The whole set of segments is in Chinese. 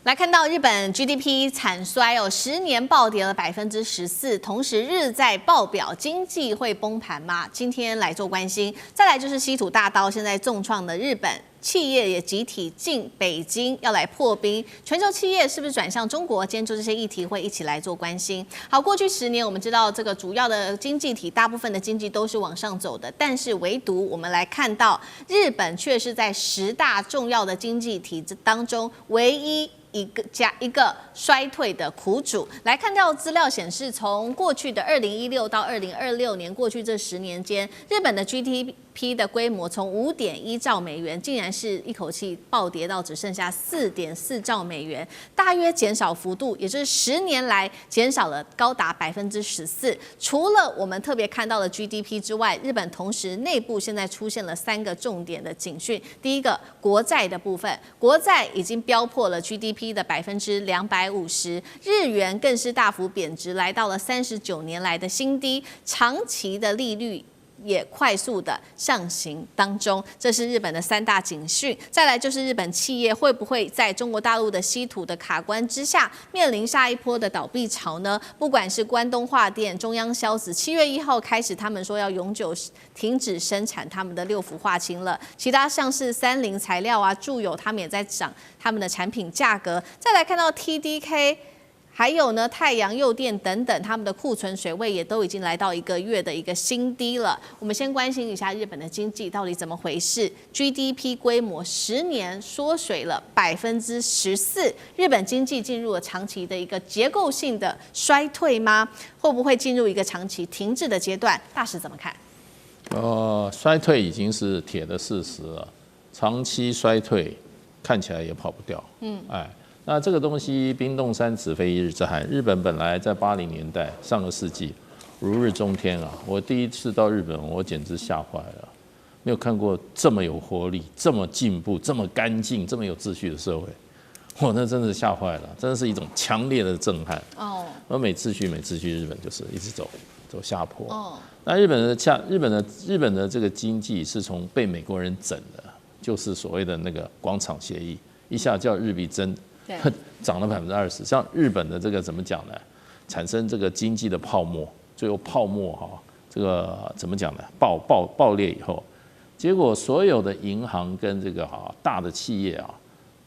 來看到日本 GDP 慘衰哦，10年暴跌了14%，同時日債爆表，經濟會崩盤嗎？今天來做關心。再來就是稀土大刀，現在重創的日本企業也集體進北京，要來破冰。全球企業是不是轉向中國？今天就這些議題會一起來做關心。好，過去10年我們知道這個主要的經濟體，大部分的經濟都是往上走的，但是唯獨我們來看到日本卻是在10大重要的經濟體當中唯一一個衰退的苦主。来看到資料顯示，從過去的2016到2026年，過去這10年間，日本的 GDP 的規模從5.1兆美元，竟然是一口氣暴跌到只剩下4.4兆美元，大約減少幅度，也就是10年來減少了高達14%。除了我們特別看到的 GDP 之外，日本同時內部現在出現了3個重點的警訊。第一個，國債的部分，國債已經飆破了 GDP 的250%，日元更是大幅貶值，來到了39年來的新低，長期的利率也快速的上行当中，这是日本的3大警讯。再来就是日本企業会不会在中国大陸的稀土的卡關之下，面臨下一波的倒閉潮呢？不管是關東化電、中央硝子，7月1號開始，他們說要永久停止生產他們的6氟化氫了。其他像是三菱材料啊、住友，他們也在漲他們的產品價格。再來看到 TDK。還有呢，太陽誘電等等，他們的庫存水位也都已經來到1個月的一個新低了。我們先關心一下日本的經濟到底怎麼回事 ？GDP 規模10年縮水了14%，日本經濟進入了長期的一個結構性的衰退嗎？會不會進入一個長期停滯的階段？大使怎麼看？衰退已經是鐵的事實了，長期衰退看起來也跑不掉。那這個東西冰凍三尺非一日之寒。日本本來在80年代上個世紀如日中天啊！我第一次到日本，我簡直嚇壞了，沒有看過這麼有活力、這麼進步、這麼乾淨、這麼有秩序的社會。我那真的嚇壞了，真的是一種強烈的震撼。我每次去日本就是一直走下坡。那日本的這個經濟是從被美國人整的，就是所謂的那個廣場協議，一下叫日幣漲了20%，像日本的這個怎麼講呢？產生這個經濟的泡沫，最後泡沫這個怎麼講呢？爆裂以後，結果所有的銀行跟這個大的企業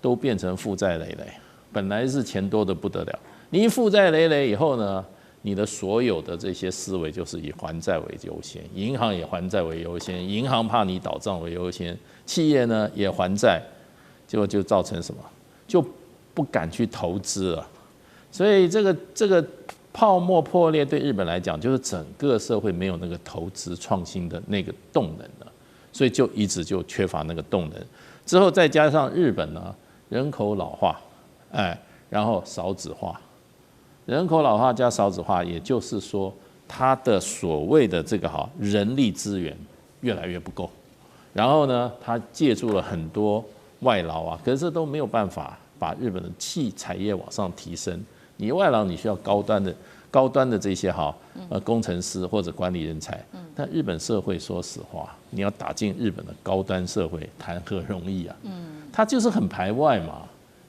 都變成負債累累。本來是錢多得不得了，你一負債累累以後呢，你的所有的這些思維就是以還債為優先，銀行也還債為優先，銀行怕你倒賬為優先，企業呢也還債，結果就造成什麼？就不敢去投資了，所以這個泡沫破裂對日本來講，就是整個社會沒有那個投資創新的那個動能了，所以就一直就缺乏那個動能。之後再加上日本呢人口老化，然後少子化，人口老化加少子化，也就是說它的所謂的這個人力資源越來越不夠，然後呢，它借助了很多外勞啊，可是這都沒有辦法把日本的產業往上提升。你外勞你需要高端的這些工程師或者管理人才，但日本社會說實話，你要打進日本的高端社會，談何容易啊？他就是很排外嘛，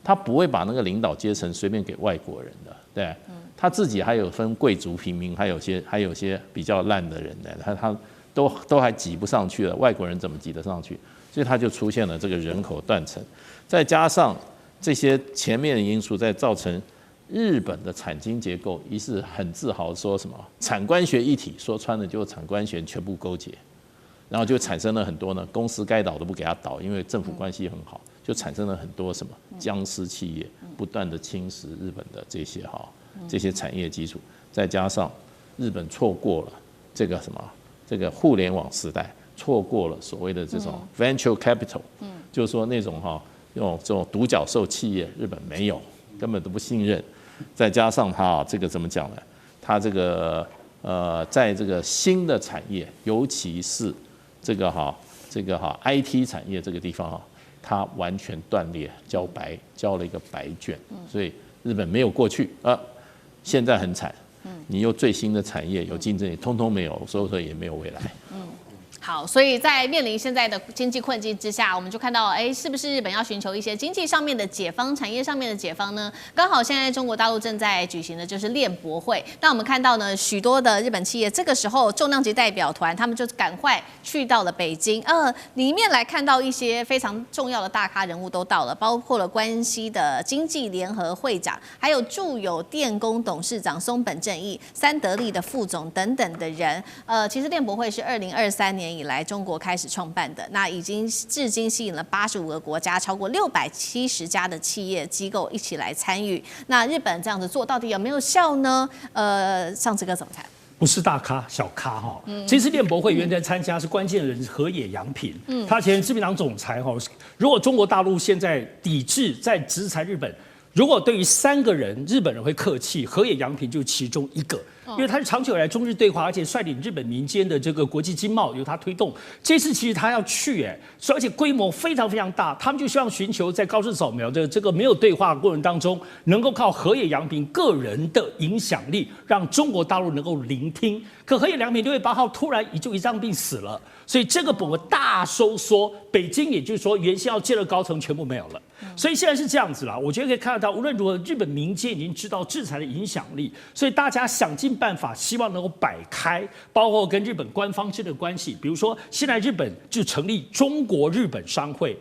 他不會把那個領導階層隨便給外國人的，對，他自己還有分貴族、平民，還有些比較爛的人的，他都還擠不上去了，外國人怎麼擠得上去？所以他就出現了這個人口斷層，再加上這些前面的因素，在造成日本的產經結構，於是很自豪說什麼產官學一體，說穿了就是產官學全部勾結，然後就產生了很多呢，公司該倒都不給他倒，因為政府關係很好，就產生了很多什麼僵屍企業，不斷的侵蝕日本的這些產業基礎，再加上日本錯過了這個互聯網時代，錯過了所謂的這種 venture capital，就是說那種用這種獨角獸企業，日本沒有，根本都不信任。再加上它這個怎麼講呢？它這個在這個新的產業，尤其是這個IT 產業這個地方它完全斷裂，交了一個白卷，所以日本沒有過去現在很慘。你有最新的產業有競爭力，通通沒有，所以說也沒有未來。好，所以在面臨現在的經濟困境之下，我們就看到，是不是日本要尋求一些經濟上面的解方、產業上面的解方呢？剛好現在中國大陸正在舉行的就是練博會，那我們看到呢，許多的日本企業這個時候重量級代表團，他們就趕快去到了北京，裡面來看到一些非常重要的大咖人物都到了，包括了關西的經濟聯合會長，還有住友電工董事長松本正義、三得利的副總等等的人。其實練博會是2023年以來中國開始創辦的，那已經至今吸引了85個國家，超過670家的企業機構一起來參與。那日本這樣子做到底有沒有效呢？上次哥怎麼猜？不是大咖，小咖哈。這次練博會原來參加是關鍵人河野洋平，他前自民黨總裁哈。如果中國大陸現在抵制在制裁日本，如果對於3個人日本人會客氣，河野洋平就是其中一個。因為他是長久以來中日對話，而且率領日本民間的這個國際經貿由他推動。這次其實他要去，而且規模非常非常大。他們就希望尋求在高市早苗的這個沒有對話過程當中，能夠靠河野洋平個人的影響力，讓中國大陸能夠聆聽。可河野洋平6月8號突然一仗病死了，所以這個本大收縮，北京也就是說原先要接的高層全部沒有了。所以現在是這樣子啦，我覺得可以看得到，無論如何，日本民間已經知道制裁的影響力，所以大家想盡辦法，希望能夠擺開，包括跟日本官方之間的關係。比如說，現在日本就成立中國日本商會，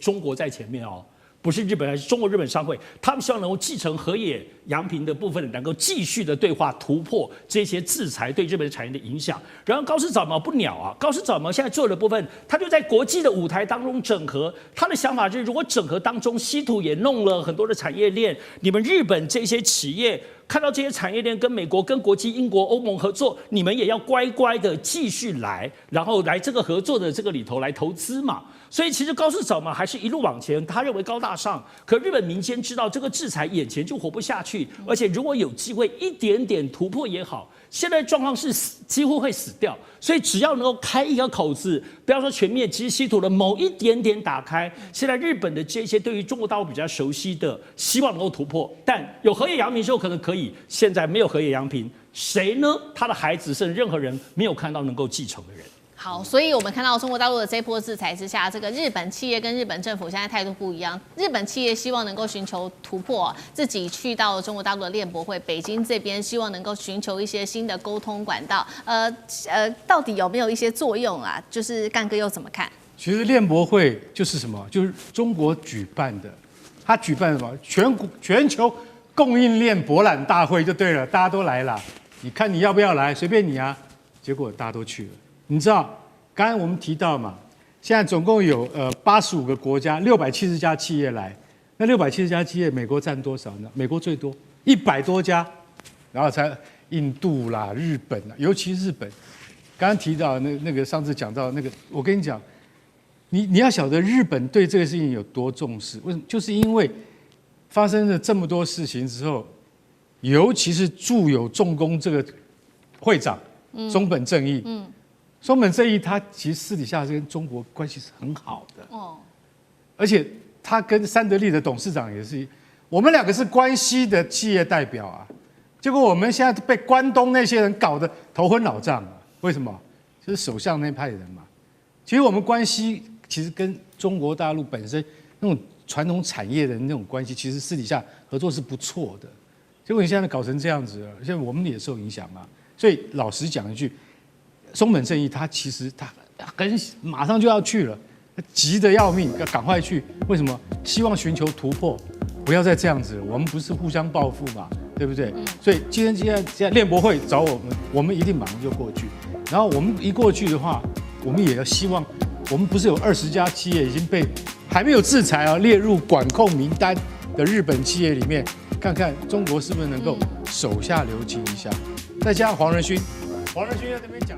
中國在前面哦。不是日本，還是中國日本商會，他們希望能夠繼承河野洋平的部分，能夠繼續的對話，突破這些制裁對日本產業的影響。然後高市早苗不鳥啊，高市早苗現在做的部分，他就在國際的舞台當中整合。他的想法就是，如果整合當中，稀土也弄了很多的產業鏈，你們日本這些企業看到這些產業鏈跟美國、跟國際、英國、歐盟合作，你們也要乖乖的繼續來，然後來這個合作的這個裡頭來投資嘛。所以其實高市早苗還是一路往前，他認為高大上。可日本民間知道這個制裁眼前就活不下去，而且如果有機會一點點突破也好，現在狀況是幾乎會死掉。所以只要能夠開一個口子，不要說全面，其實稀土的某一點點打開，現在日本的這些對於中國大陸比較熟悉的，希望能夠突破。但有河野洋平之後可能可以，現在沒有河野洋平，誰呢？他的孩子甚至任何人沒有看到能夠繼承的人。好，所以我們看到中國大陸的這波制裁之下，這個日本企業跟日本政府現在態度不一樣。日本企業希望能夠尋求突破，自己去到中國大陸的練博會，北京這邊希望能夠尋求一些新的溝通管道。到底有沒有一些作用啊？就是幹哥又怎麼看？其實練博會就是什麼？就是中國舉辦的，他舉辦什麼？全球供應鏈博覽大會就對了，大家都來了。你看你要不要來？隨便你啊。結果大家都去了。你知道，剛才我們提到嘛，現在總共有85個國家，670家企業來。那670家企業，美國佔多少呢？美國最多，100多家，然後才印度啦、日本啦，尤其日本。剛剛提到那個上次講到那個，我跟你講，你要曉得日本對這個事情有多重視。為什麼？就是因為發生了這麼多事情之後，尤其是住友重工這個會長松本正義，松本正義他其實私底下是跟中國關係是很好的，而且他跟三得利的董事長也是，我們2個是關西的企業代表啊，結果我們現在被關東那些人搞得頭昏腦脹啊，為什麼？就是首相那派人嘛。其實我們關西其實跟中國大陸本身那種傳統產業的那種關係，其實私底下合作是不錯的。結果你現在搞成這樣子了，現在我們也受影響啊。所以老實講一句，松本正義他其實他馬上就要去了，他急得要命，要趕快去。為什麼？希望尋求突破，不要再這樣子了。我們不是互相報復嘛，對不對？所以今天練博會找我們一定馬上就過去。然後我們一過去的話，我們也要希望，我們不是有20家企業已經被還沒有制裁啊列入管控名單的日本企業裡面，看看中國是不是能夠手下留情一下。再加上黃仁勳在這邊講。